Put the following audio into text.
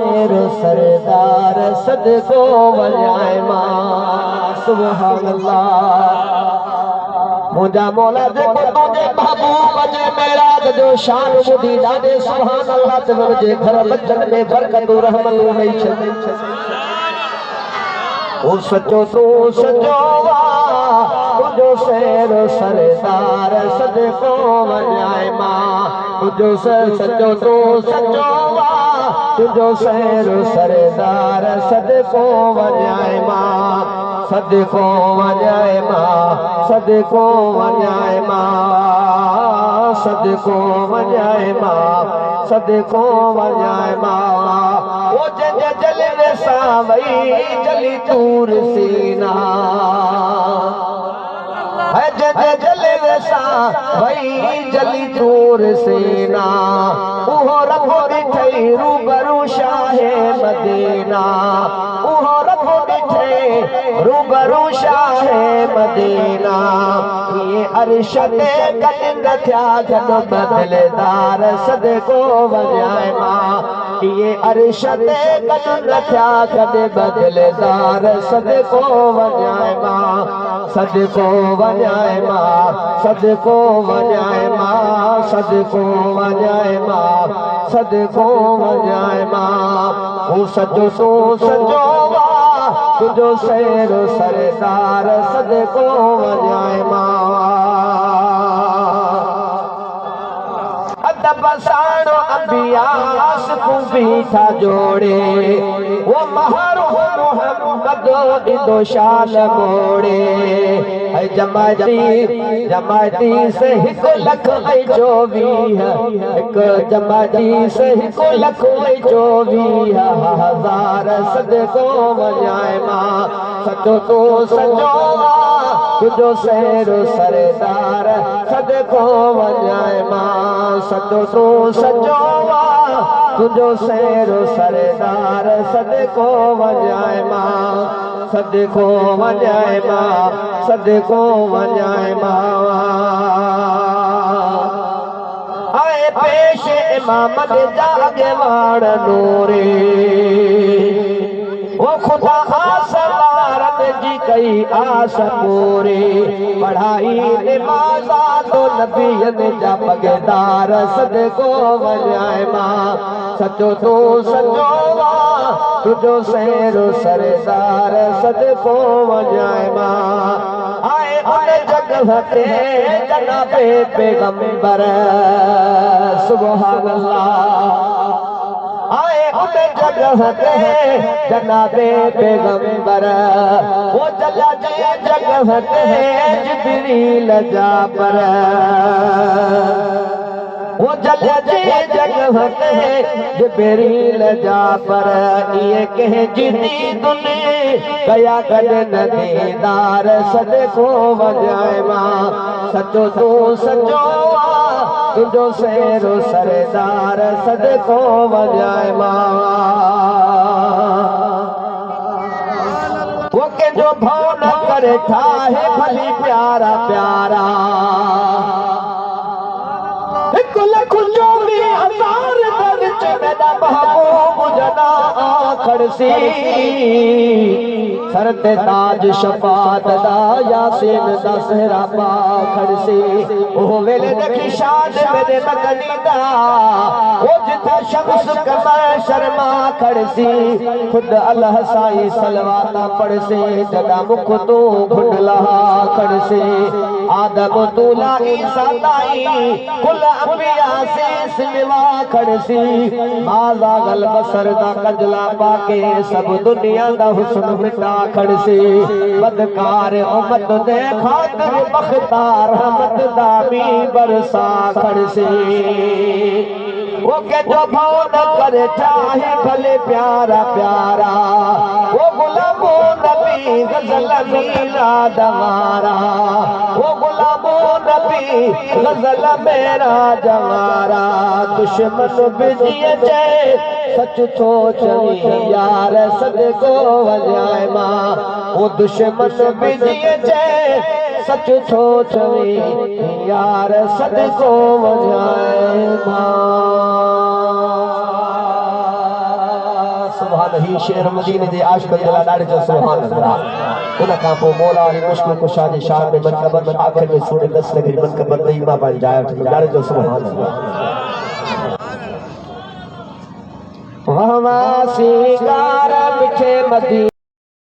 शेर सरदार सदको वजाए मां सुभान अल्लाह। मुंहिंजा मौला जेको तुंहिंजे महबूब जे मेराज जो शान ॿुधी ॾाढे सुभान अल्लाह ते मुंहिंजे घर बचन में बरकतूं रहमतूं ॾेई छॾे। ओ सचो तूं सचो तुंहिंजो शेर सरदार सदको वजाए मां तुंहिंजो सचो तूं सचो तुंहिंजो शेर सरदार सदको वजाए मां सदको वजाए मां सदको वजाए मां सदको वजाए मां सदको वजाए मां। ओ जंहिंजे जलवे सां वई जली तूर सीना है जंहिंजे जलवे सां वई जली तूर सीना उहो रखो ॾिठई रूबरू शाहे मदीना उहो रखो ॾिठई रूबरू शाहे मदीना। ये अर्श ते कलिंद थिया गॾु बदलेदार सदको वजाए मां ये अर्श ते कलिंद थिया गॾु बदलेदार सदको वजाए मां सदको वजाए मां सदको वजाए मां सदको वजाए मां सदको वजाए मां। ओ सजो सो सजो तुंहिंजो शेर सरदार सदको वजाए मां। अदब साणो अंबिया आशिक़ूं बीठा जोड़े वो महर मोहम्मद इंदो शाल मोड़े ऐ जमाती से 1,24,000 एक जमाती से 1,24,000 सदको वजाए मां सचो तो सचो तुंहिंजो शेर सरदार सदको वजाए मां सचो तो सचो तुंहिंजो शेर सरदार सदको वजाए मां सदको वजाए मां सदको वजाए मां। आए पेश इमाम दे जागे वाण नूरे वो खुदा आसमारन जी कई आस पूरी पढ़ाई नमाज़ा तो नबियन जा पगदार सदको वजाए मां सचो तो सचो तुंहिंजो शेर सरदार सदको वजाए मां। आए उन जगह ते जनाबे पैगंबर सुभान अल्लाह आए उन जगह ते जनाबे पैगंबर वो जगह ते जिब्रील जा पर वो जगह ते जिब्रील जा पर ये कह जिदी दुने कया गड नदीदार सदको वजाए मां सचो तो सचो तुंहिंजो शेर सरदार सदको वजाए मां। वो के जो भाव न करे ठाहे भली प्यारा प्यारा 1,24,000 दर्ज मेरा महबूब जना खड़सी सर ते ताज शफात दा यासीन दा सहरा पा खड़सी ओ वेले देखी शाद मेरे मदनी दा ओ जिथे शम्स कमर शर्मा खड़सी खुद अल्लाह साईं सलवाता पढ़से जदा मुख तो घुंडला खड़सी आदम दूला ईसा ताई कुल अंबिया से सिलवा खड़सी माजा गल बसर दा कजला पाके सब दुनिया दा हुस्न मिटा खड़सी बदकार उम्मत दे खातिर बख्तार रहमत दामी बरसा खड़सी वो के जो भाव न करे चाहे भले प्यारा प्यारा वो गुलामो नबी गजल मीरा दवारा वो गुलामो नबी गजल मेरा जवारा दुश्मन बिजिए जे सच तो चवी यार सदको वजाए मां वो दुश्मन बिजिए जे सच तो चवी यार सदको वजाए मां। सुभान ही शेर मदीने दे आशिक दिला डाड़े जो सुभान अल्लाह उन का पो मौला अली मुश्किल कुशा दे शान में मनकबर आखिर में सोने दस लगी मनकबर दईमा बन जाए डाड़े जो सुभान अल्लाह वहाँ सिंगार मिठे मदी